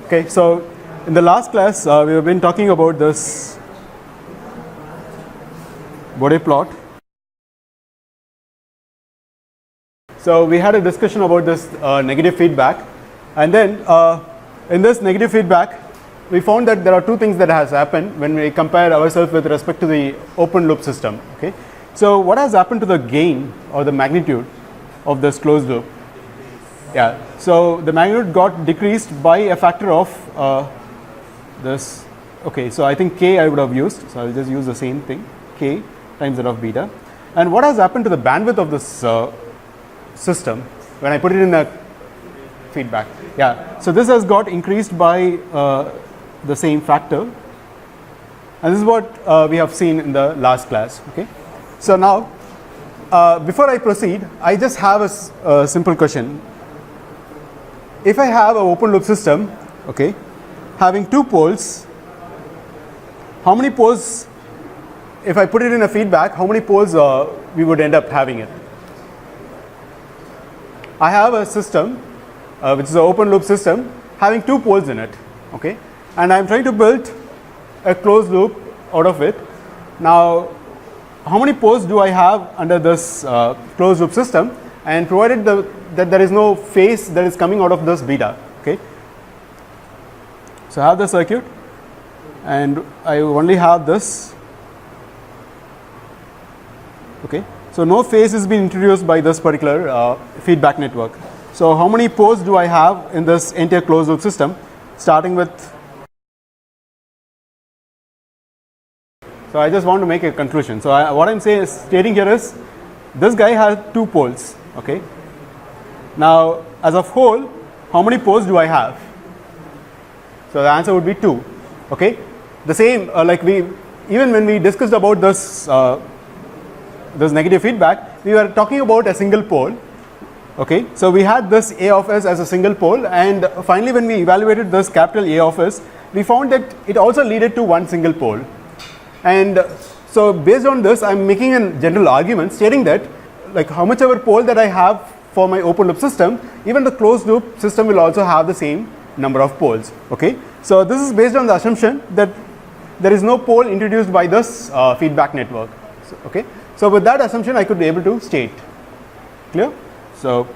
Okay, so in the last class, we have been talking about this Bode plot. So we had a discussion about this negative feedback, and then in this negative feedback, we found that there are two things that has happened when we compare ourselves with respect to the open loop system. Okay, so what has happened to the gain or the magnitude of this closed loop? Yeah, so the magnitude got decreased by a factor of this. Okay, so I think k I would have used, so I'll just use the same thing, k times that of beta. And what has happened to the bandwidth of this system when I put it in a feedback? Yeah, so this has got increased by the same factor, and this is what we have seen in the last class. Okay, so now before I proceed, I just have a simple question. If I have an open loop system, okay, having two poles, how many poles, if I put it in a feedback, how many poles we would end up having it? I have a system which is an open loop system having two poles in it, okay, and I am trying to build a closed loop out of it. Now, how many poles do I have under this closed loop system, and provided that there is no phase that is coming out of this beta? Okay, so I have the circuit and I only have this. Okay, so no phase is being introduced by this particular feedback network. So how many poles do I have in this entire closed loop system, starting with? So I just want to make a conclusion. So what I'm stating here is, this guy has two poles. Okay, now as a whole, how many poles do I have? So the answer would be 2. Okay, the same like even when we discussed about this this negative feedback, we were talking about a single pole. Okay, so we had this A of s as a single pole, and finally when we evaluated this capital A of s, we found that it also led to one single pole. And so based on this, I'm making a general argument stating that, like, how much ever pole that I have for my open loop system, even the closed loop system will also have the same number of poles. Okay, so this is based on the assumption that there is no pole introduced by this feedback network. So, okay, so with that assumption, I could be able to state. Clear? So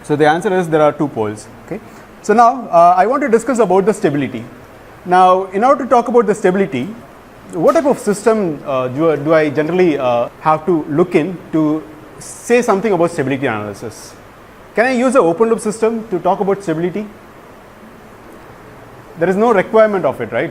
the answer is there are two poles. Okay, so now I want to discuss about the stability. Now, in order to talk about the stability, what type of system do I generally have to look in to say something about stability analysis? Can I use an open loop system to talk about stability? There is no requirement of it, right?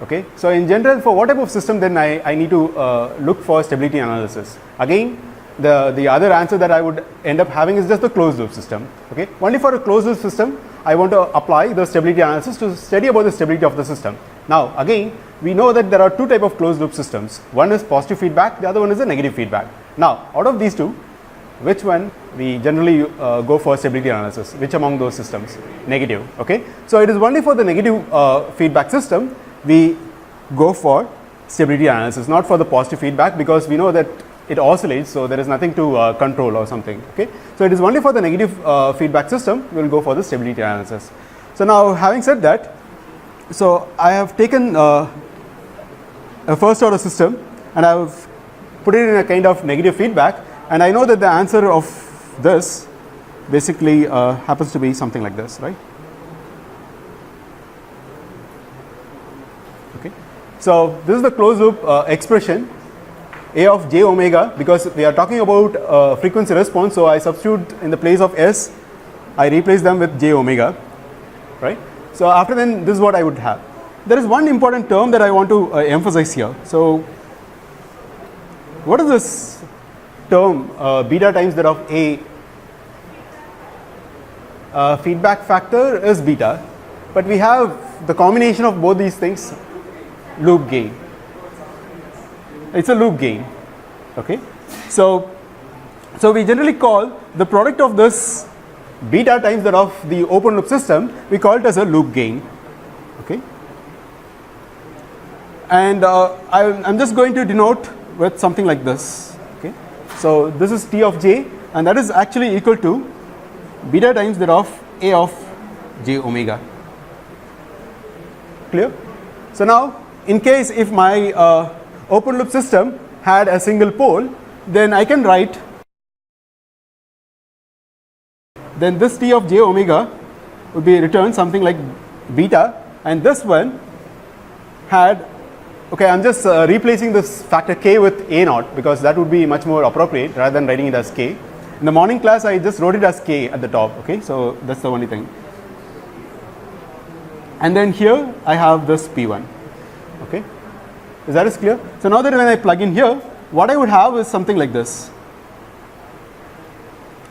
Okay, so in general, for what type of system then I need to look for stability analysis? Again, the other answer that I would end up having is just the closed loop system. Okay, only for a closed loop system, I want to apply the stability analysis to study about the stability of the system. Now, again, we know that there are two types of closed loop systems. One is positive feedback, the other one is a negative feedback. Now, out of these two, which one we generally go for stability analysis? Which among those systems? Negative. Okay, so it is only for the negative feedback system we go for stability analysis, not for the positive feedback, because we know that it oscillates, so there is nothing to control or something. Okay, so it is only for the negative feedback system we will go for the stability analysis. So now, having said that, so I have taken a first order system and I have put it in a kind of negative feedback, and I know that the answer of this basically happens to be something like this, right? Okay, so this is the closed loop expression A of j omega, because we are talking about frequency response, so I substitute in the place of s, I replace them with j omega, right? So after then, this is what I would have. There is one important term that I want to emphasize here. So what is this term beta times that of A? Feedback factor is beta, but we have the combination of both these things, loop gain. It's a loop gain. Okay, so we generally call the product of this beta times that of the open loop system, we call it as a loop gain. Okay, and I'm just going to denote with something like this. Okay, so this is T of j, and that is actually equal to beta times that of A of j omega. Clear? So now, in case if my open loop system had a single pole, then I can write, then this T of j omega would be returned something like beta, and this one had, okay, I'm just replacing this factor k with a naught because that would be much more appropriate rather than writing it as k. In the morning class, I just wrote it as k at the top, okay, so that's the only thing. And then here I have this P1, okay, is that is clear? So now that when I plug in here, what I would have is something like this.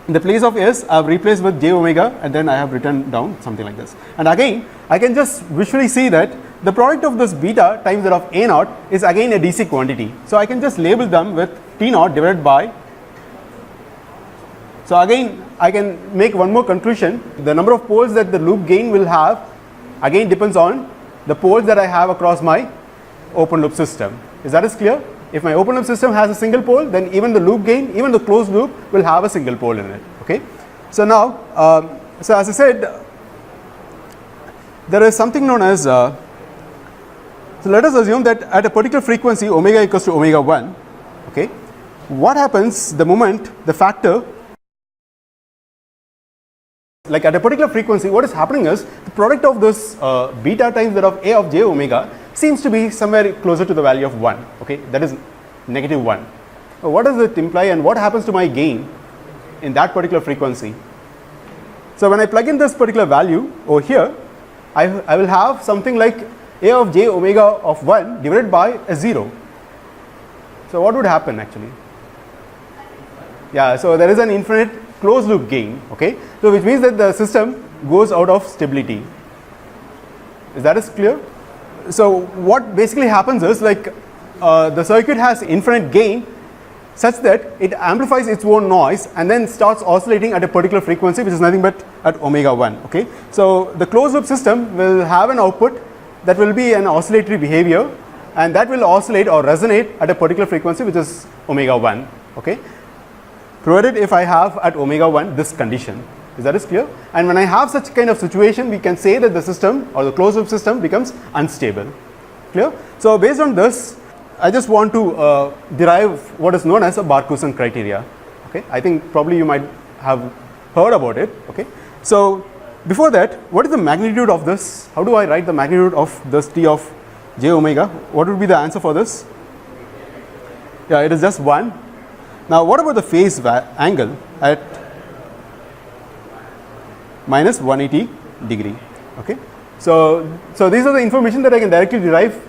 In the place of S, I have replaced with j omega, and then I have written down something like this. And again, I can just visually see that the product of this beta times that of a naught is again a DC quantity. So I can just label them with T naught divided by. So again, I can make one more conclusion. The number of poles that the loop gain will have again depends on the poles that I have across my open loop system. Is that is clear? If my open loop system has a single pole, then even the loop gain, even the closed loop will have a single pole in it. Okay. So now, so as I said, there is something known as, so let us assume that at a particular frequency omega equals to omega 1, okay, what happens the moment the factor, like at a particular frequency, what is happening is the product of this beta times that of a of j omega seems to be somewhere closer to the value of 1, okay, that is negative 1. What does it imply and what happens to my gain in that particular frequency? So when I plug in this particular value over here, I will have something like a of j omega of 1 divided by a 0. So what would happen actually? Yeah, so there is an infinite closed loop gain, okay, so which means that the system goes out of stability. Is that is clear? So what basically happens is like the circuit has infinite gain such that it amplifies its own noise and then starts oscillating at a particular frequency which is nothing but at omega 1, okay. So the closed loop system will have an output that will be an oscillatory behavior, and that will oscillate or resonate at a particular frequency which is omega 1, okay, provided if I have at omega 1 this condition. Is that is clear? And when I have such kind of situation, we can say that the system or the closed loop system becomes unstable. Clear? So based on this, I just want to derive what is known as a Barkhausen criteria. Okay, I think probably you might have heard about it. Okay, so before that, what is the magnitude of this? How do I write the magnitude of this T of j omega? What would be the answer for this? Yeah, it is just 1. Now what about the phase angle at minus 180 degree? Okay, so these are the information that I can directly derive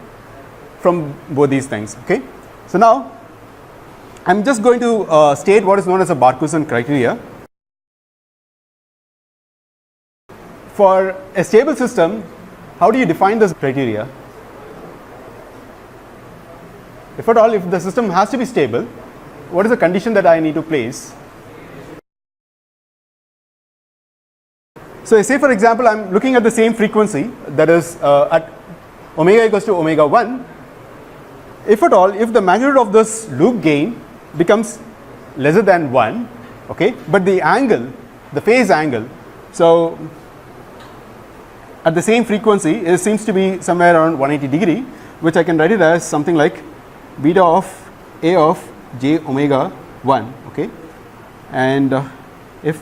from both these things. Okay, so now I'm just going to state what is known as a Barkhausen criteria. For a stable system, how do you define this criteria? If at all, if the system has to be stable, what is the condition that I need to place? So say for example, I'm looking at the same frequency, that is at omega equals to omega 1. If at all, if the magnitude of this loop gain becomes lesser than 1, okay, but the angle, the phase angle, so at the same frequency, it seems to be somewhere around 180 degree, which I can write it as something like beta of a of j omega 1, okay, and if,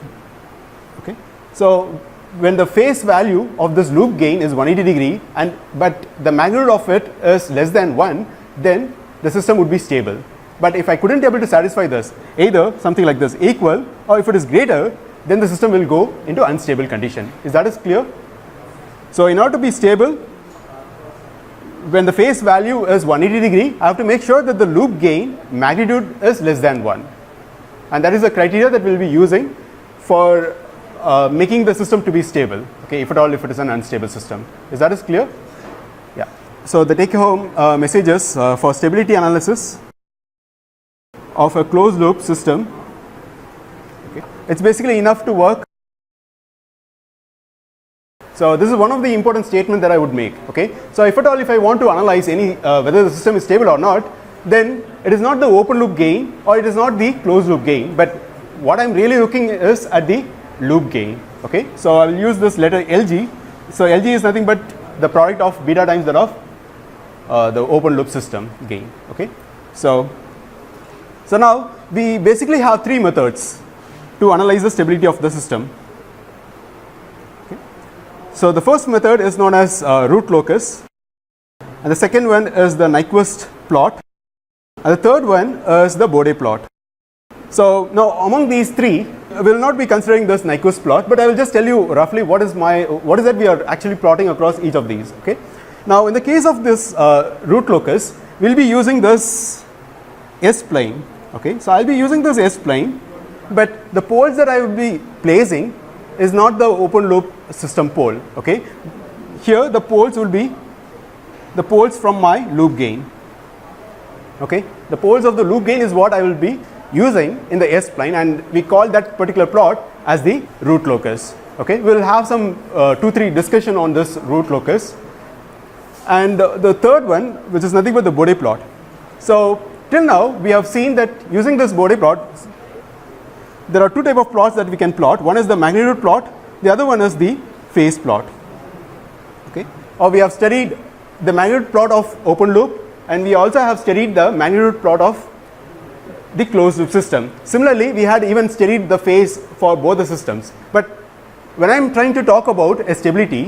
okay, so when the phase value of this loop gain is 180 degree and but the magnitude of it is less than 1, then the system would be stable. But if I couldn't be able to satisfy this, either something like this equal, or if it is greater, then the system will go into unstable condition. Is that is clear? So in order to be stable, when the phase value is 180 degree, I have to make sure that the loop gain magnitude is less than 1, and that is the criteria that we will be using for making the system to be stable, okay, if at all, if it is an unstable system. Is that is clear? Yeah. So the take home messages for stability analysis of a closed loop system, okay, it's basically enough to work. So this is one of the important statements that I would make, okay. So if at all, if I want to analyze any whether the system is stable or not, then it is not the open loop gain or it is not the closed loop gain, but what I'm really looking is at the loop gain, okay. So I will use this letter LG. So LG is nothing but the product of beta times that of the open loop system gain. Okay, so now we basically have three methods to analyze the stability of the system. Okay. So the first method is known as root locus, and the second one is the Nyquist plot, and the third one is the Bode plot. So now among these three, we will not be considering this Nyquist plot, but I will just tell you roughly what is that we are actually plotting across each of these. Okay. Now in the case of this root locus, we will be using this S plane. Okay. So I will be using this S plane, but the poles that I will be placing is not the open loop system pole. Okay. Here the poles will be the poles from my loop gain. Okay. The poles of the loop gain is what I will be using in the S plane, and we call that particular plot as the root locus. Okay. We will have some 2-3 discussion on this root locus, and the third one, which is nothing but the Bode plot. So till now we have seen that using this Bode plot, there are two types of plots that we can plot. One is the magnitude plot, the other one is the phase plot. Okay. Or we have studied the magnitude plot of open loop, and we also have studied the magnitude plot of the closed loop system. Similarly, we had even studied the phase for both the systems. But when I am trying to talk about a stability,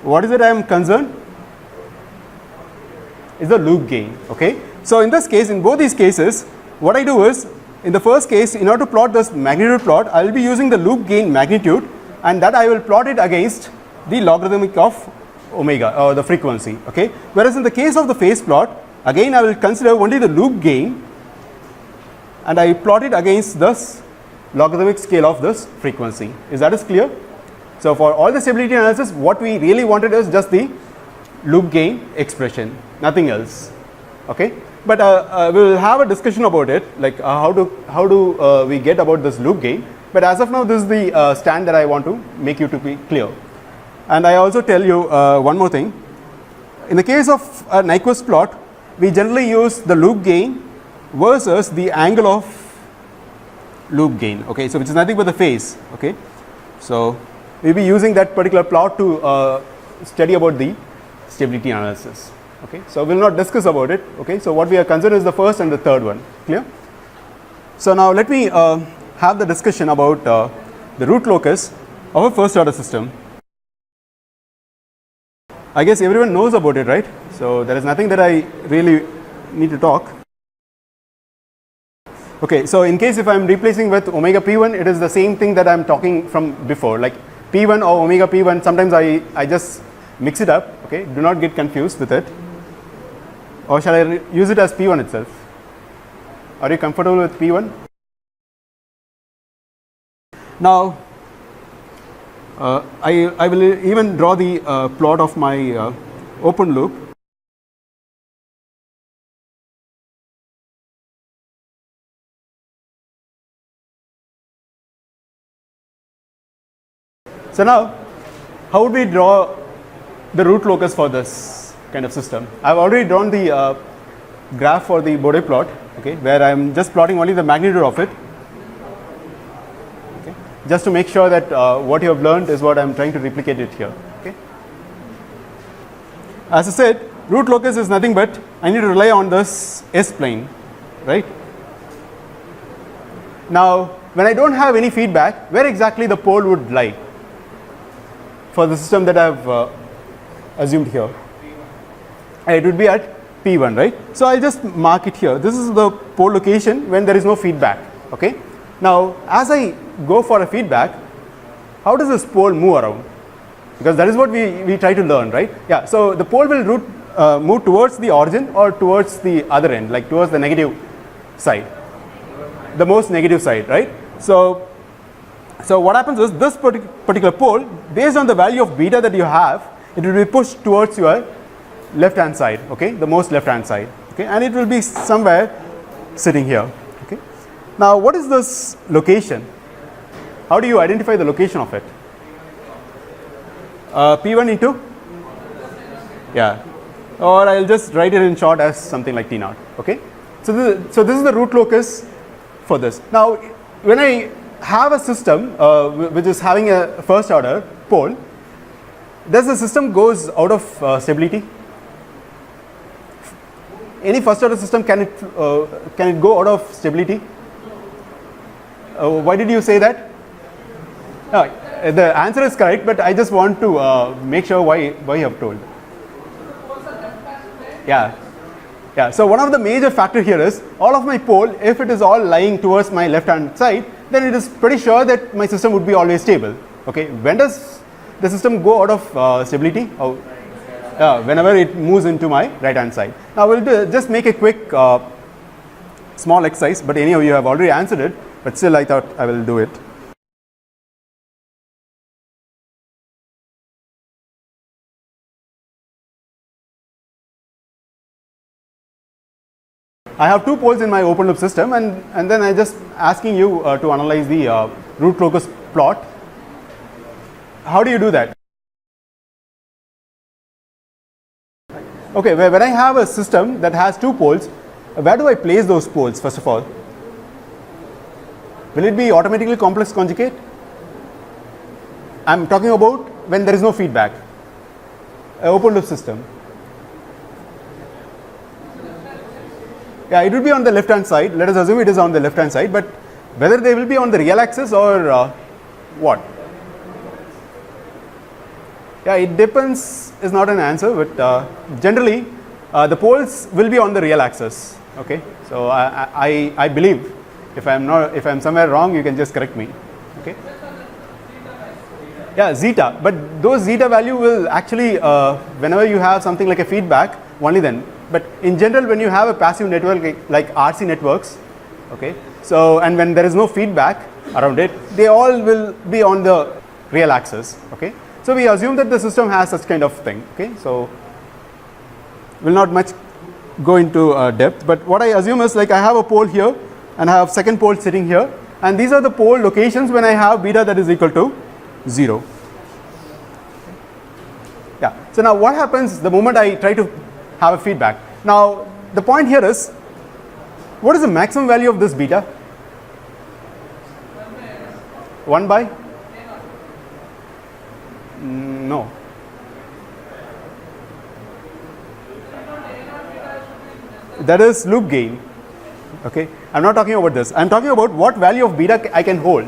what is it I am concerned? Is the loop gain. Okay. So in this case, in both these cases, what I do is, in the first case, in order to plot this magnitude plot, I will be using the loop gain magnitude, and that I will plot it against the logarithmic of omega, or the frequency. Okay. Whereas in the case of the phase plot, again I will consider only the loop gain, and I plot it against this logarithmic scale of this frequency. Is that clear? So for all the stability analysis, what we really wanted is just the loop gain expression, nothing else. Okay. But we will have a discussion about it, like how do we get about this loop gain. But as of now, this is the stand that I want to make you to be clear. And I also tell you one more thing. In the case of a Nyquist plot, we generally use the loop gain versus the angle of loop gain. Okay, so which is nothing but the phase. Okay, so we will be using that particular plot to study about the stability analysis. Okay, so we will not discuss about it. Okay, so what we are concerned is the first and the third one. Clear? So now let me have the discussion about the root locus of a first order system. I guess everyone knows about it, right? So there is nothing that I really need to talk. Okay, so in case if I am replacing with omega p1, it is the same thing that I am talking from before, like p1 or omega p1. Sometimes I just mix it up. Okay, do not get confused with it. Or shall I use it as p1 itself? Are you comfortable with p1? Now I will even draw the plot of my open loop. So now, how would we draw the root locus for this kind of system? I have already drawn the graph for the Bode plot, okay, where I am just plotting only the magnitude of it. Okay, just to make sure that what you have learned is what I am trying to replicate it here. Okay. As I said, root locus is nothing but I need to rely on this S plane, right? Now, when I don't have any feedback, where exactly the pole would lie for the system that I have assumed here? It would be at P1, right? So I'll just mark it here. This is the pole location when there is no feedback. Okay. Now, as I go for a feedback, how does this pole move around? Because that is what we try to learn, right? Yeah. So the pole will move towards the origin or towards the other end, like towards the negative side, the most negative side, right? So what happens is this particular pole, based on the value of beta that you have, it will be pushed towards your left hand side, okay, the most left hand side, okay, and it will be somewhere sitting here. Okay. Now, what is this location? How do you identify the location of it? P1 into, yeah, or I'll just write it in short as something like T0. Okay. So this is the root locus for this. Now, when I have a system which is having a first order pole, does the system goes out of stability? Any first order system, can it go out of stability? Why did you say that? The answer is correct, but I just want to make sure why you have told. Yeah. So one of the major factor here is all of my pole, if it is all lying towards my left hand side, then it is pretty sure that my system would be always stable. Okay. When does the system go out of stability? Whenever it moves into my right hand side. Now we'll just make a quick small exercise, but anyhow you have already answered it, but still I thought I will do it. I have two poles in my open loop system, and then I just asking you to analyze the root locus plot. How do you do that? Okay, when I have a system that has two poles, where do I place those poles first of all? Will it be automatically complex conjugate? I am talking about when there is no feedback. An open loop system. Yeah, it will be on the left hand side. Let us assume it is on the left hand side, but whether they will be on the real axis or what? Yeah, it depends is not an answer, but generally the poles will be on the real axis. Okay, so I believe if I'm somewhere wrong, you can just correct me. Okay. Yeah, zeta, but those zeta value will actually whenever you have something like a feedback, only then. But in general, when you have a passive network like RC networks, okay, so and when there is no feedback around it, they all will be on the real axis. Okay, so we assume that the system has such kind of thing. Okay, so will not much go into depth, but what I assume is like I have a pole here and I have second pole sitting here, and these are the pole locations when I have beta that is equal to 0. Yeah. So now what happens the moment I try to have a feedback? Now the point here is, what is the maximum value of this beta? 1 by? No. That is loop gain. Okay, I'm not talking about this. I'm talking about what value of beta I can hold.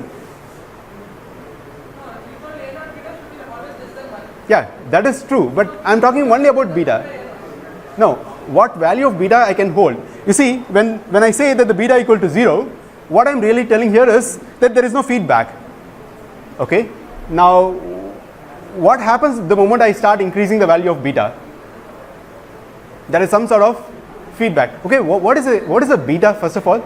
Yeah, that is true, but I'm talking only about beta. No, what value of beta I can hold. You see, when I say that the beta equal to 0, what I'm really telling here is that there is no feedback. Okay, now what happens the moment I start increasing the value of beta? There is some sort of feedback. Okay, what is a beta first of all?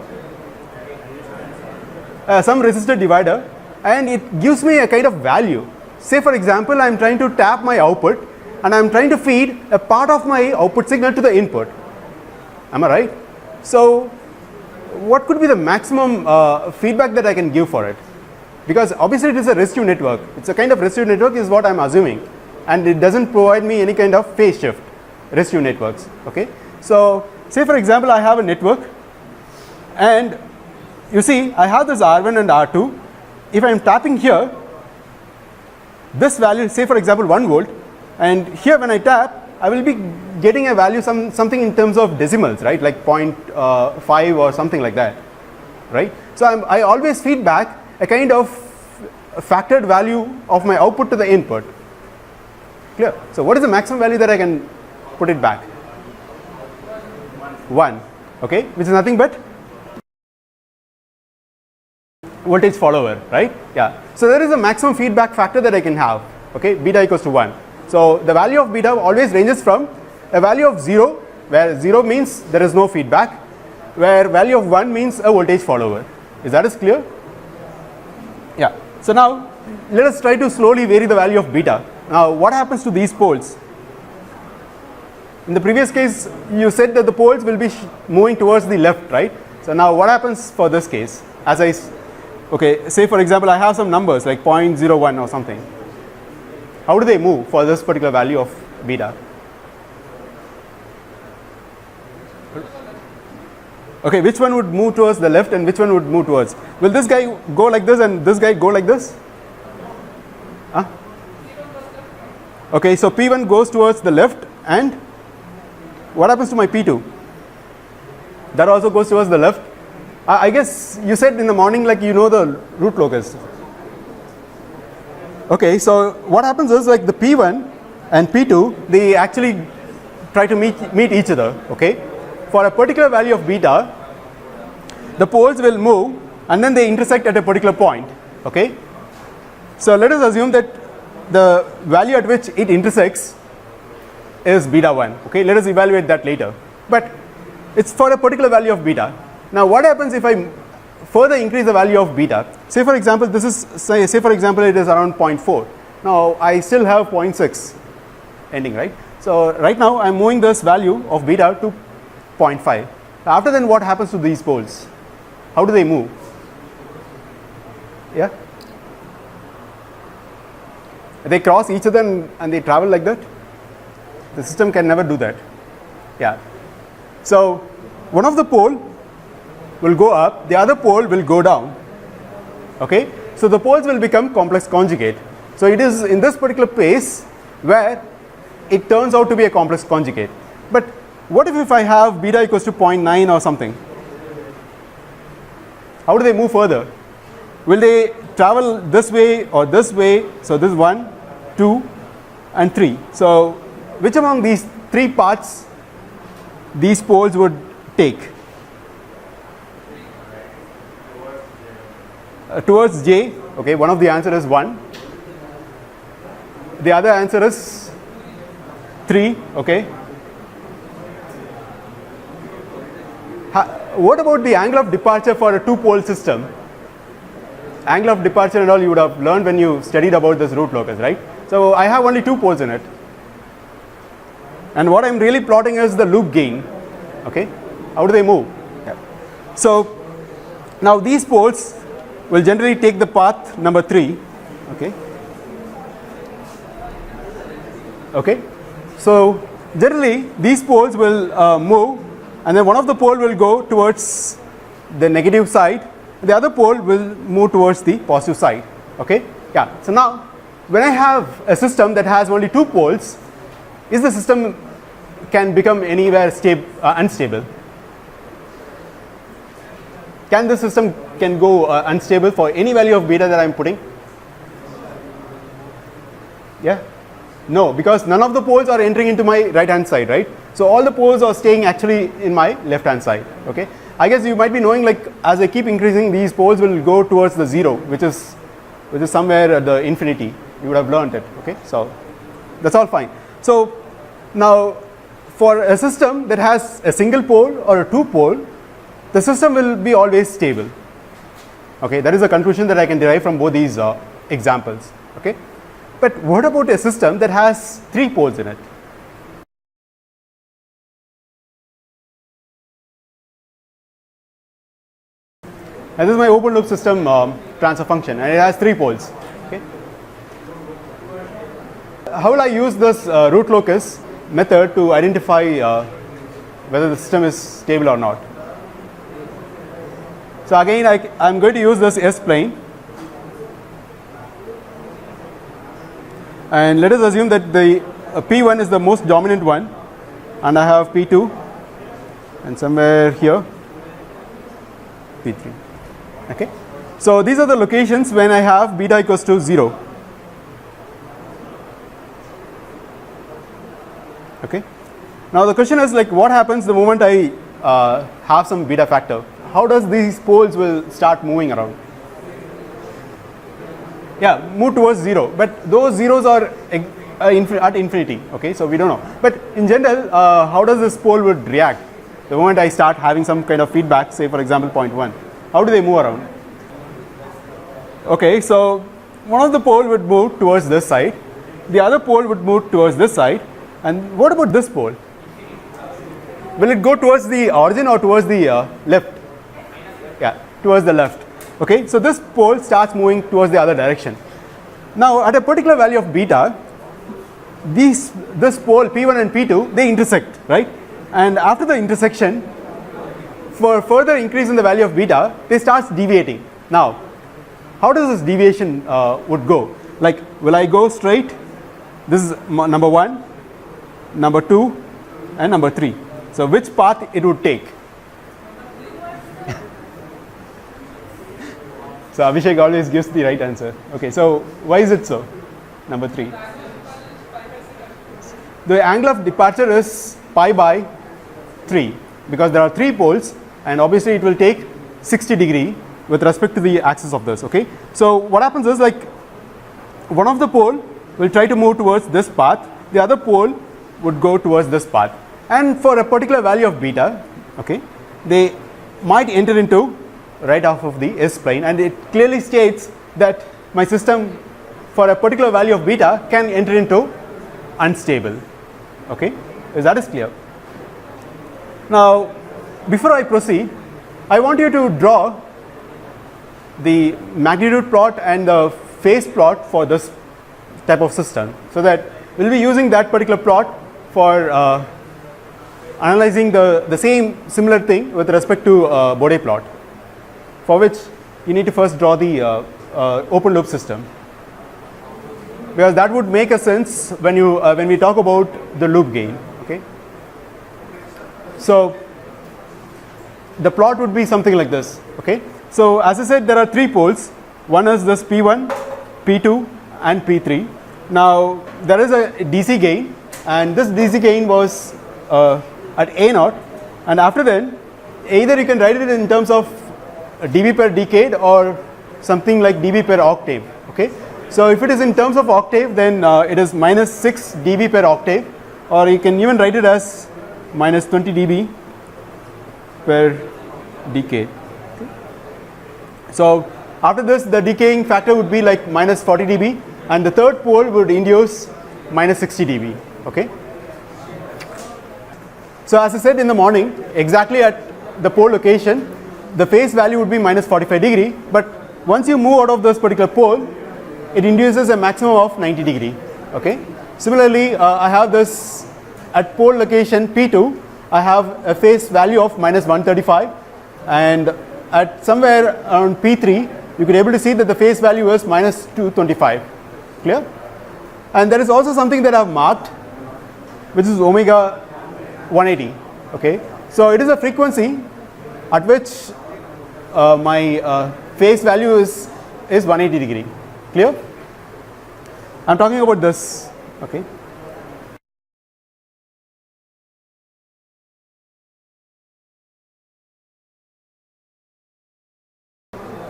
Some resistor divider, and it gives me a kind of value. Say for example, I'm trying to tap my output and I'm trying to feed a part of my output signal to the input. Am I right? So what could be the maximum feedback that I can give for it? Because obviously it is a resistive network. It's a kind of resistive network is what I'm assuming, and it doesn't provide me any kind of phase shift. Resistive networks. Okay. So say for example, I have a network, and you see I have this R1 and R2. If I'm tapping here, this value, say for example 1 volt, and here when I tap, I will be getting a value something in terms of decimals, right, like 0.5 or something like that, right? So I always feed back a kind of factored value of my output to the input. Clear? So what is the maximum value that I can put it back? 1, okay, which is nothing but voltage follower, right? Yeah. So there is a maximum feedback factor that I can have. Okay, beta equals to 1. So the value of beta always ranges from a value of 0, where 0 means there is no feedback, where value of 1 means a voltage follower. Is that clear? Yeah. So now let us try to slowly vary the value of beta. Now what happens to these poles? In the previous case, you said that the poles will be moving towards the left, right? So now what happens for this case? Okay, say for example, I have some numbers like 0.01 or something. How do they move for this particular value of beta? Okay, which one would move towards the left and which one would move towards? Will this guy go like this and this guy go like this? Huh? Okay, so P1 goes towards the left, and what happens to my P2? That also goes towards the left. I guess you said in the morning, like, you know the root locus. Okay, so what happens is, like, the P1 and P2, they actually try to meet each other. Okay, for a particular value of beta, the poles will move and then they intersect at a particular point. Okay, so let us assume that the value at which it intersects is beta 1. Okay, let us evaluate that later, but it's for a particular value of beta. Now what happens if I further increase the value of beta? Say for example, this is, say for example, it is around 0.4. Now I still have 0.6 ending, right? So right now I'm moving this value of beta to 0.5. After then, what happens to these poles? How do they move? Yeah, they cross each other and they travel like that? The system can never do that. Yeah. So one of the pole will go up, the other pole will go down. Okay, so the poles will become complex conjugate. So it is in this particular case where it turns out to be a complex conjugate. But what if I have beta equals to 0.9 or something? How do they move further? Will they travel this way or this way? So this is 1, 2 and 3. So which among these 3 paths these poles would take? Towards J. Okay, one of the answer is 1. The other answer is 3. Okay. What about the angle of departure for a 2-pole system? Angle of departure and all you would have learned when you studied about this root locus, right? So I have only 2 poles in it, and what I'm really plotting is the loop gain. Okay, how do they move? Yeah. So now these poles will generally take the path number 3. Okay. Okay, so generally these poles will move, and then one of the pole will go towards the negative side, the other pole will move towards the positive side. Okay, yeah. So now when I have a system that has only 2 poles, is the system can become anywhere unstable? Can the system can go unstable for any value of beta that I am putting? Yeah, no, because none of the poles are entering into my right hand side, right? So all the poles are staying actually in my left hand side. Okay, I guess you might be knowing, like, as I keep increasing, these poles will go towards the 0, which is somewhere at the infinity. You would have learned it. Okay, so that's all fine. So now for a system that has a single pole or a 2 pole, the system will be always stable. Okay, that is a conclusion that I can derive from both these examples. Okay, but what about a system that has 3 poles in it? And this is my open loop system transfer function, and it has 3 poles. Okay, how will I use this root locus method to identify whether the system is stable or not? So again, I'm going to use this S plane, and let us assume that the P1 is the most dominant one, and I have P2, and somewhere here P3. Okay, so these are the locations when I have beta equals to 0. Okay, now the question is, like, what happens the moment I have some beta factor? How does these poles will start moving around? Yeah, move towards 0, but those zeros are at infinity. Okay, so we don't know, but in general, how does this pole would react the moment I start having some kind of feedback, say for example 0.1? How do they move around? Okay, so one of the pole would move towards this side, the other pole would move towards this side, and what about this pole? Will it go towards the origin or towards the left? Yeah, towards the left. Okay, so this pole starts moving towards the other direction. Now at a particular value of beta, this pole P1 and P2, they intersect, right? And after the intersection, for further increase in the value of beta, they start deviating. Now, how does this deviation would go? Like, will I go straight this is number 1, number 2 and number 3. So which path it would take? So Abhishek always gives the right answer. Okay, so why is it so? Number 3. The angle of departure is pi by 3 because there are 3 poles and obviously it will take 60 degree with respect to the axis of this. Okay, so what happens is like one of the pole will try to move towards this path, the other pole would go towards this path, and for a particular value of beta, okay, they might enter into right half of the S plane, and it clearly states that my system for a particular value of beta can enter into unstable. Okay, that is clear. Now before I proceed, I want you to draw the magnitude plot and the phase plot for this type of system, so that we'll be using that particular plot for analyzing the same similar thing with respect to Bode plot, for which you need to first draw the open loop system, because that would make a sense when you when we talk about the loop gain. Okay, so the plot would be something like this. Okay, so as I said, there are 3 poles. One is this P1, P2 and P3. Now there is a DC gain, and this DC gain was at A0, and after then either you can write it in terms of dB per decade or something like dB per octave. Okay, so if it is in terms of octave, then it is minus 6 dB per octave, or you can even write it as minus 20 dB per decade. Okay. So after this, the decaying factor would be like minus 40 dB, and the third pole would induce minus 60 dB. Okay. So as I said in the morning, exactly at the pole location, the phase value would be minus 45 degree, but once you move out of this particular pole, it induces a maximum of 90 degree. Okay. Similarly, I have this at pole location P2, I have a phase value of minus 135, and at somewhere around P3, you could able to see that the phase value is minus 225. Clear? And there is also something that I have marked, which is omega 180. Okay, so it is a frequency at which my phase value is 180 degree. Clear? I'm talking about this. Okay.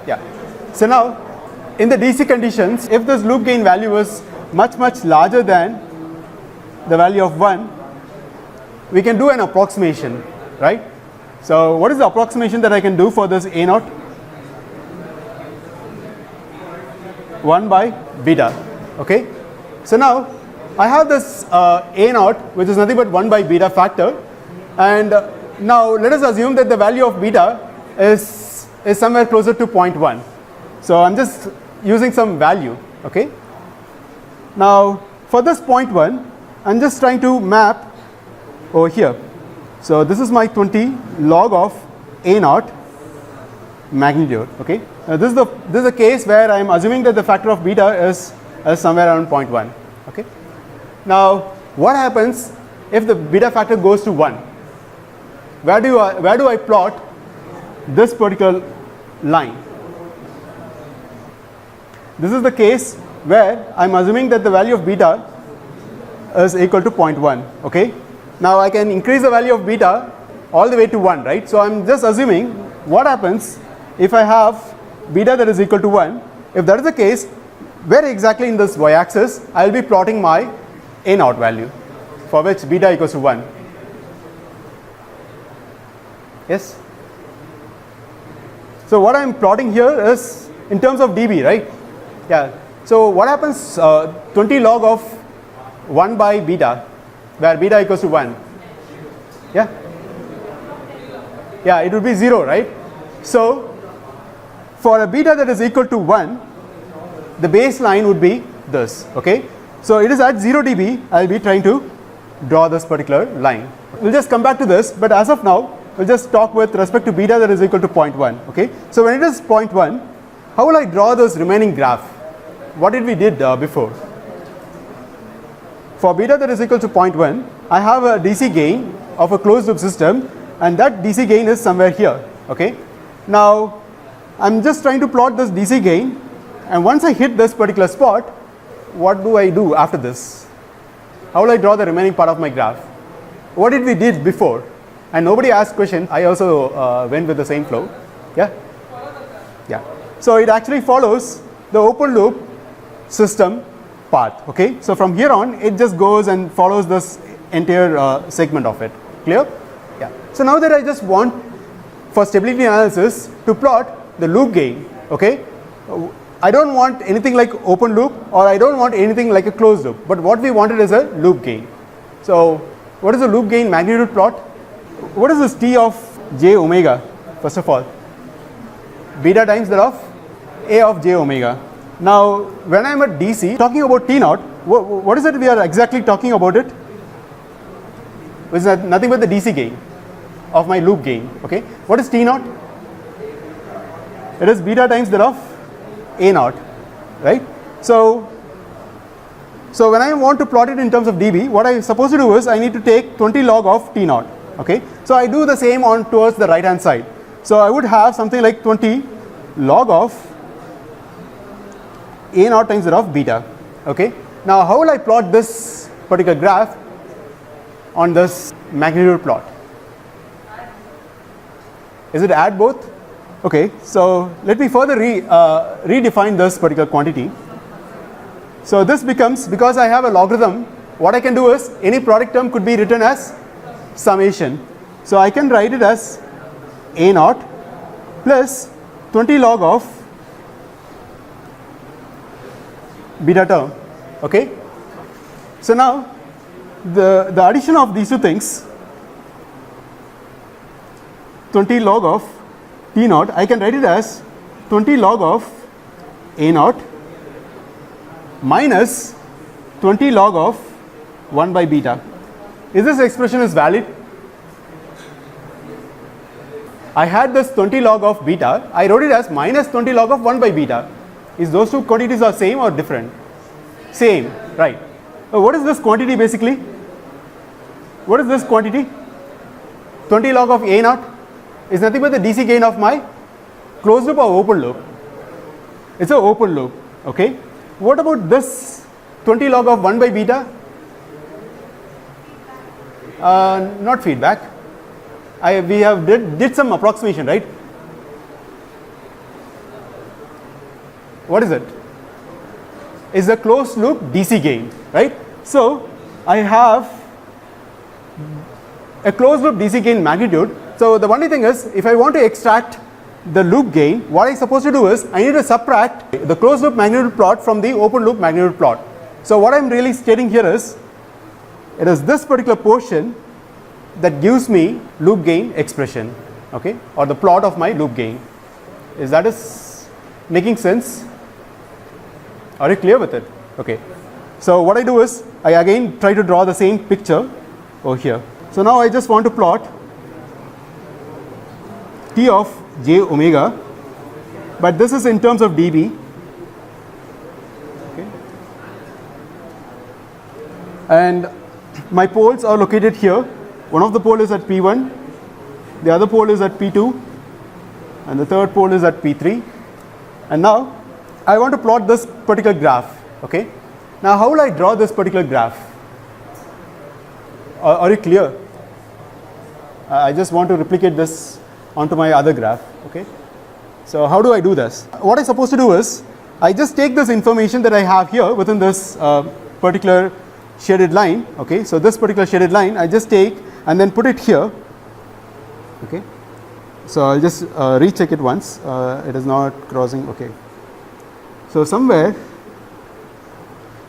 Yeah. So now, in the DC conditions, if this loop gain value is much larger than the value of 1, we can do an approximation, right? So what is the approximation that I can do for this A0? 1 by beta. Okay. So now I have this A0, which is nothing but 1 by beta factor, and now let us assume that the value of beta is somewhere closer to 0.1. So I'm just using some value. Okay. Now for this 0.1, I'm just trying to map over here. So this is my 20 log of A0 magnitude. Okay. Now this is a case where I am assuming that the factor of beta is somewhere around 0.1. Okay. Now what happens if the beta factor goes to 1? Where do I plot this particular line? This is the case where I am assuming that the value of beta is equal to 0.1. Okay. Now I can increase the value of beta all the way to 1, right? So I'm just assuming what happens if I have beta that is equal to 1. If that is the case, where exactly in this y-axis I will be plotting my A0 value for which beta equals to 1. Yes? So what I am plotting here is in terms of dB, right? Yeah. So what happens 20 log of 1 by beta, where beta equals to 1? Yeah? Yeah, it would be 0, right? So for a beta that is equal to 1, the baseline would be this. Okay. So it is at 0 dB, I will be trying to draw this particular line. We'll just come back to this, but as of now, we'll just talk with respect to beta that is equal to 0.1. Okay. So when it is 0.1, how will I draw this remaining graph? What did we did before? for beta that is equal to 0.1, I have a DC gain of a closed loop system, and that DC gain is somewhere here. Okay. Now I'm just trying to plot this DC gain, and once I hit this particular spot, what do I do after this? How will I draw the remaining part of my graph? What did we did before? And nobody asked question. I also went with the same flow. Yeah. Yeah. So it actually follows the open loop system path. Okay. So from here on, it just goes and follows this entire segment of it. Clear? Yeah. So now that I just want for stability analysis to plot the loop gain. Okay. I don't want anything like open loop, or I don't want anything like a closed loop, but what we wanted is a loop gain. So what is the loop gain magnitude plot? What is this T of j omega? First of all, beta times that of A of j omega. Now when I am at DC talking about T naught, what is it we are exactly talking about it? Which is nothing but the DC gain of my loop gain. Okay. What is T naught? It is beta times that of A naught, right? So when I want to plot it in terms of dB, what I am supposed to do is I need to take 20 log of T naught. Okay. So I do the same on towards the right hand side. So I would have something like 20 log of A naught times that of beta. Okay. Now how will I plot this particular graph on this magnitude plot? Is it add both? Okay, so let me further redefine this particular quantity. So this becomes, because I have a logarithm, what I can do is any product term could be written as summation. So I can write it as A naught plus 20 log of beta term. Okay. So now the addition of these two things, 20 log of T naught, I can write it as 20 log of A naught minus 20 log of 1 by beta. Is this expression is valid? I had this 20 log of beta, I wrote it as minus 20 log of 1 by beta. Is those two quantities are same or different? Same, right. What is this quantity basically? What is this quantity? 20 log of A naught is nothing but the DC gain of my closed loop or open loop. It's an open loop. Okay. What about this 20 log of 1 by beta? Not feedback. We have did some approximation, right? What is it? Is the closed loop DC gain, right? So I have a closed loop DC gain magnitude. So the only thing is, if I want to extract the loop gain, what I'm supposed to do is I need to subtract the closed loop magnitude plot from the open loop magnitude plot. So what I'm really stating here is, it is this particular portion that gives me loop gain expression, okay, or the plot of my loop gain. Is that is making sense? Are you clear with it? Okay. So what I do is I again try to draw the same picture over here. So now I just want to plot T of j omega, but this is in terms of dB. Okay. And my poles are located here. One of the pole is at P1, the other pole is at P2, and the third pole is at P3. And now I want to plot this particular graph. Okay. Now how will I draw this particular graph? Are you clear? I just want to replicate this onto my other graph. Okay. So how do I do this? What I'm supposed to do is I just take this information that I have here within this particular shaded line. Okay. So this particular shaded line I just take and then put it here. Okay. So I'll just recheck it once. It is not crossing. Okay. So somewhere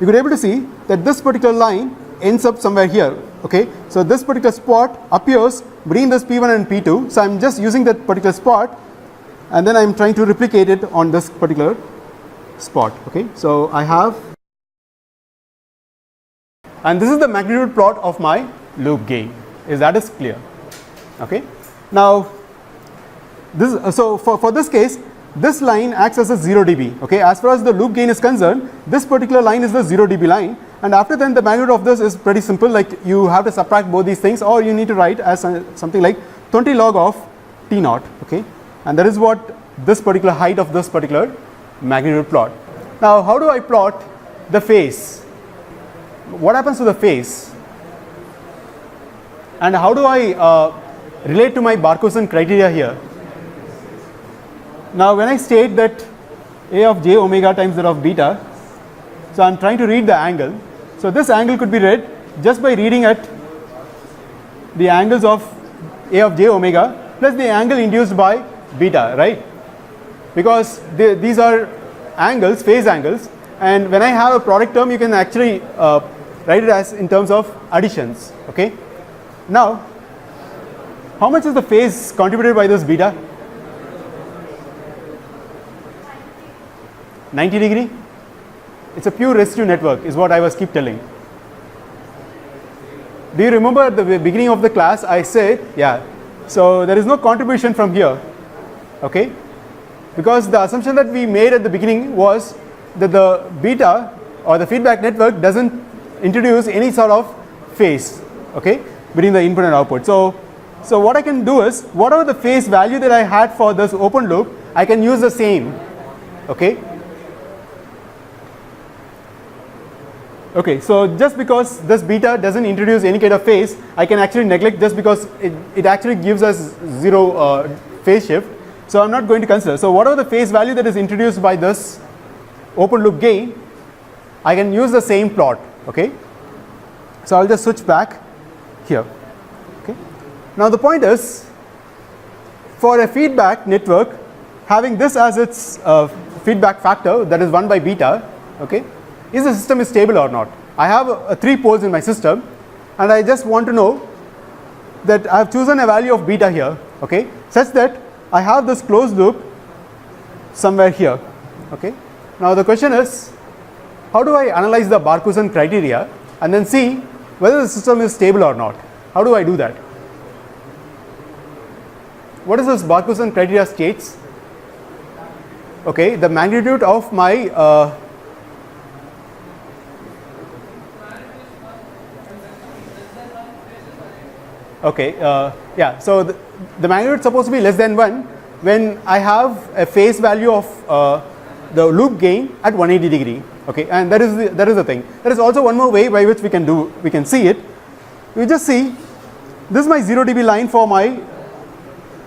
you could be able to see that this particular line ends up somewhere here. Okay. So this particular spot appears between this P1 and P2. So I'm just using that particular spot and then I'm trying to replicate it on this particular spot. Okay. So I have, and this is the magnitude plot of my loop gain. Is that is clear? Okay. Now this, so for this case, this line acts as a 0 dB. Okay. As far as the loop gain is concerned, this particular line is the 0 dB line, And after then the magnitude of this is pretty simple, like you have to subtract both these things, or you need to write as something like 20 log of T naught, okay, and that is what this particular height of this particular magnitude plot. Now how do I plot the phase? What happens to the phase? And how do I relate to my Barkhausen criteria here? Now when I state that A of j omega times that of beta, so I am trying to read the angle. So this angle could be read just by reading at the angles of A of j omega plus the angle induced by beta, right? Because these are angles, phase angles, and when I have a product term, you can actually write it as in terms of additions, okay? Now, how much is the phase contributed by this beta? 90 degree? It's a pure residue network is what I was keep telling. Do you remember at the beginning of the class I said, yeah, so there is no contribution from here, okay? Because the assumption that we made at the beginning was that the beta or the feedback network doesn't introduce any sort of phase, okay, between the input and output. So what I can do is, whatever the phase value that I had for this open loop, I can use the same, okay? Okay, so just because this beta doesn't introduce any kind of phase, I can actually neglect just because it actually gives us zero phase shift. So I'm not going to consider. So whatever the phase value that is introduced by this open loop gain, I can use the same plot, okay? So I'll just switch back here, okay? Now the point is, for a feedback network, having this as its feedback factor, that is 1 by beta, okay? Is the system is stable or not? I have 3 poles in my system, and I just want to know that I have chosen a value of beta here, okay, such that I have this closed loop somewhere here, okay. Now the question is, how do I analyze the Barkhausen criteria and then see whether the system is stable or not? How do I do that? What is this Barkhausen criteria states? Okay, the magnitude of my okay, yeah, so the magnitude is supposed to be less than 1 when I have a phase value of the loop gain at 180 degree, okay, and that is the thing. There is also one more way by which we can see it. We just see this is my 0 dB line for my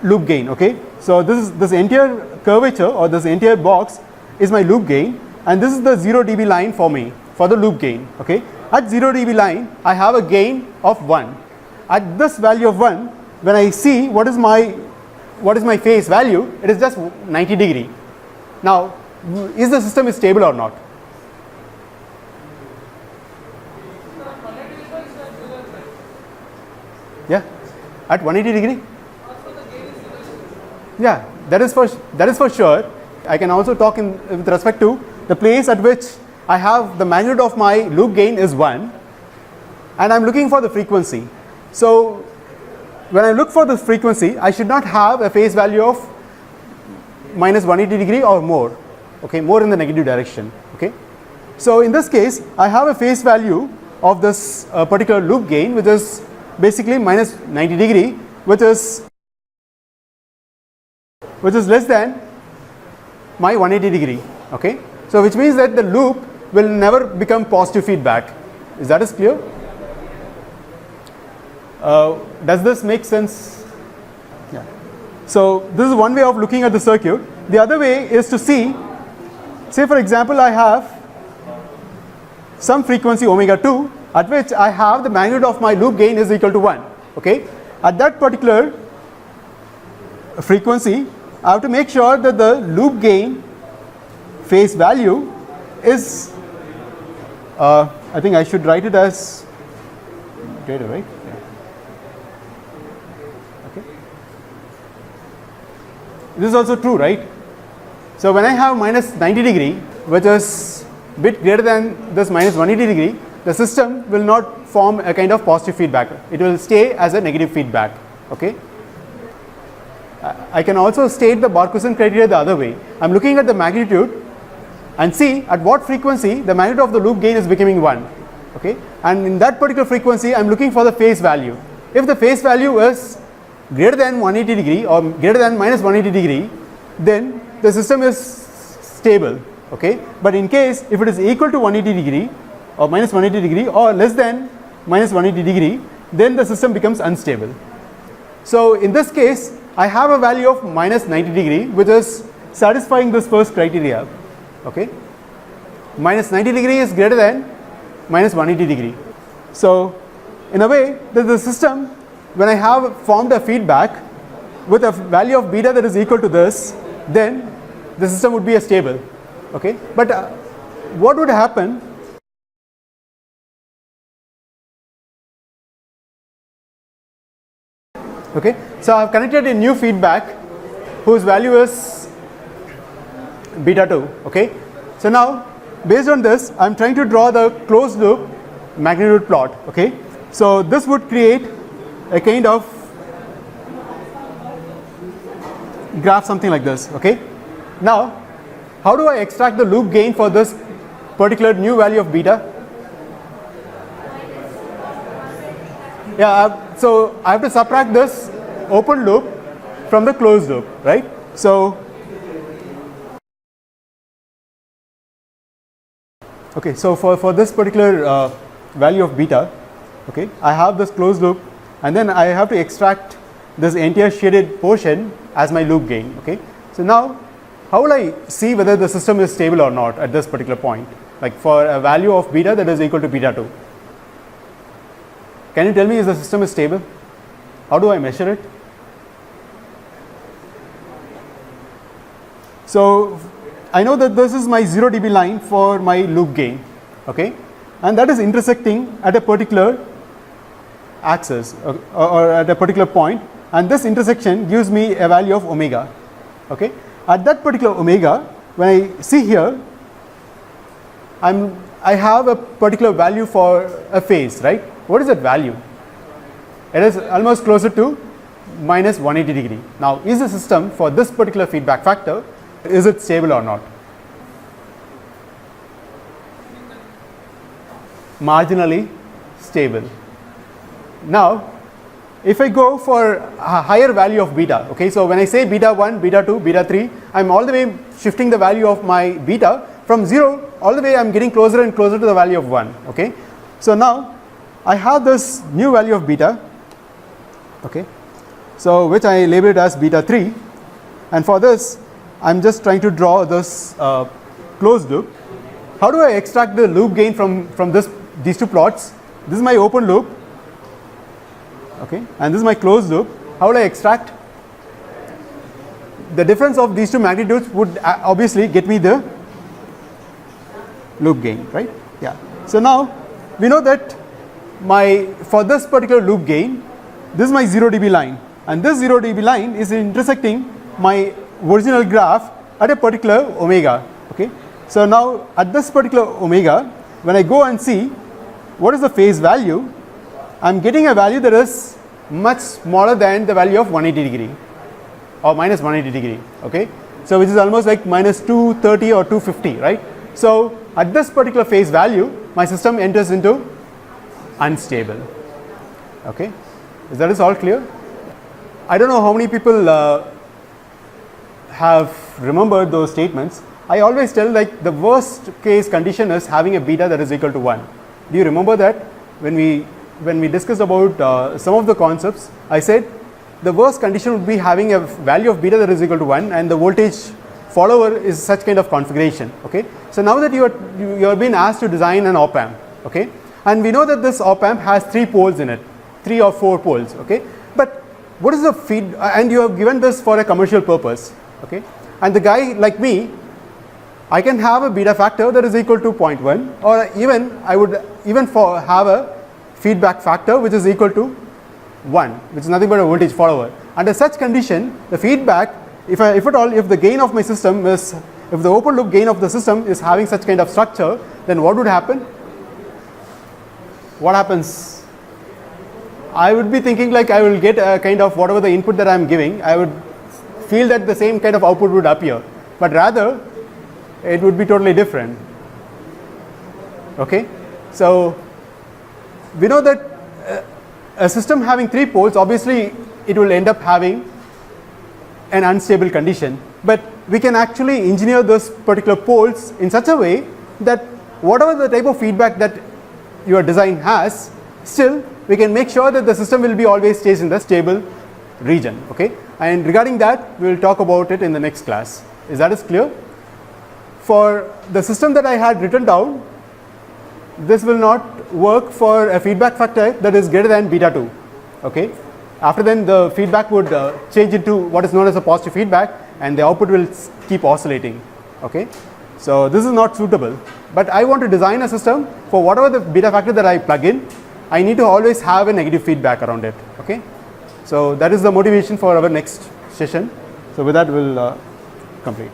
loop gain, okay. So this entire curvature or this entire box is my loop gain, and this is the 0 dB line for me for the loop gain, okay. At 0 dB line I have a gain of 1. At this value of 1, when I see what is my phase value, it is just 90 degree. Now, is the system is stable or not? Yeah, at 180 degree. Yeah, that is for sure. I can also talk with respect to the place at which I have the magnitude of my loop gain is 1, and I am looking for the frequency. So when I look for the frequency, I should not have a phase value of minus 180 degree or more, okay, more in the negative direction, okay. So in this case, I have a phase value of this particular loop gain, which is basically minus 90 degree, which is less than my 180 degree, okay. So which means that the loop will never become positive feedback. Is that clear? Does this make sense? Yeah. So this is one way of looking at the circuit. The other way is to see, say for example, I have some frequency omega 2 at which I have the magnitude of my loop gain is equal to 1, okay. At that particular frequency, I have to make sure that the loop gain phase value is, I think I should write it as greater, right? This is also true, right? So when I have minus 90 degree, which is bit greater than this minus 180 degree, the system will not form a kind of positive feedback. It will stay as a negative feedback, okay. I can also state the Barkhausen criteria the other way. I am looking at the magnitude and see at what frequency the magnitude of the loop gain is becoming 1. okay, and in that particular frequency I'm looking for the phase value. If the phase value is greater than 180 degree or greater than minus 180 degree, then the system is stable, okay. But in case if it is equal to 180 degree or minus 180 degree or less than minus 180 degree, then the system becomes unstable. So in this case I have a value of minus 90 degree which is satisfying this first criteria, okay. Minus 90 degree is greater than minus 180 degree. So in a way the system, when I have formed a feedback with a value of beta that is equal to this, then the system would be a stable, okay. But what would happen okay, so I have connected a new feedback whose value is beta 2, okay. So now based on this I am trying to draw the closed loop magnitude plot, okay. So this would create a kind of graph something like this, okay. Now how do I extract the loop gain for this particular new value of beta? Yeah, so I have to subtract this open loop from the closed loop, right? So okay, so for this particular value of beta, okay, I have this closed loop and then I have to extract this entire shaded portion as my loop gain, okay. So now how will I see whether the system is stable or not at this particular point, like for a value of beta that is equal to beta 2? Can you tell me if the system is stable? How do I measure it? So I know that this is my 0 dB line for my loop gain, okay, and that is intersecting at a particular axis or at a particular point, and this intersection gives me a value of omega, okay. At that particular omega, when I see here, I have a particular value for a phase, right? What is that value? It is almost closer to minus 180 degree. Now is the system for this particular feedback factor, is it stable or not? Marginally stable. Now if I go for a higher value of beta, okay, so when I say beta 1, beta 2, beta 3, I am all the way shifting the value of my beta from 0 all the way I am getting closer and closer to the value of 1, okay. So now I have this new value of beta, okay, so which I label it as beta 3, and for this I am just trying to draw this closed loop. How do I extract the loop gain from these two plots? This is my open loop, okay, and this is my closed loop. How will I extract? The difference of these two magnitudes would obviously get me the loop gain, right? Yeah. So now we know that for this particular loop gain, this is my 0 dB line, and this 0 dB line is intersecting my original graph at a particular omega, okay. So now at this particular omega, when I go and see what is the phase value, I am getting a value that is much smaller than the value of 180 degree or minus 180 degree, okay. So which is almost like minus 230 or 250, right? So at this particular phase value, my system enters into unstable, okay. Is that all clear? I don't know how many people have remembered those statements. I always tell, like, the worst case condition is having a beta that is equal to 1. Do you remember that when we discussed about some of the concepts? I said the worst condition would be having a value of beta that is equal to 1 and the voltage follower is such kind of configuration, okay. So now that you are being asked to design an op amp, okay, and we know that this op amp has 3 poles in it, 3 or 4 poles, okay, but what is the feed, and you have given this for a commercial purpose, okay, and the guy like me, I can have a beta factor that is equal to 0.1, or even I would even have a feedback factor which is equal to 1, which is nothing but a voltage follower. Under such condition, the feedback, if the gain of my system is, if the open loop gain of the system is having such kind of structure, then what would happen? What happens? I would be thinking like I will get a kind of whatever the input that I am giving, I would feel that the same kind of output would appear, but rather it would be totally different, okay. So we know that a system having 3 poles, obviously it will end up having an unstable condition, but we can actually engineer those particular poles in such a way that whatever the type of feedback that your design has, still we can make sure that the system will be always stays in the stable region. Okay, and regarding that we will talk about it in the next class. Is that clear? For the system that I had written down, this will not work for a feedback factor that is greater than beta 2. Okay, after then the feedback would change into what is known as a positive feedback, and the output will keep oscillating. Okay, so this is not suitable, but I want to design a system for whatever the beta factor that I plug in, I need to always have a negative feedback around it. Okay, so that is the motivation for our next session. So with that we'll complete.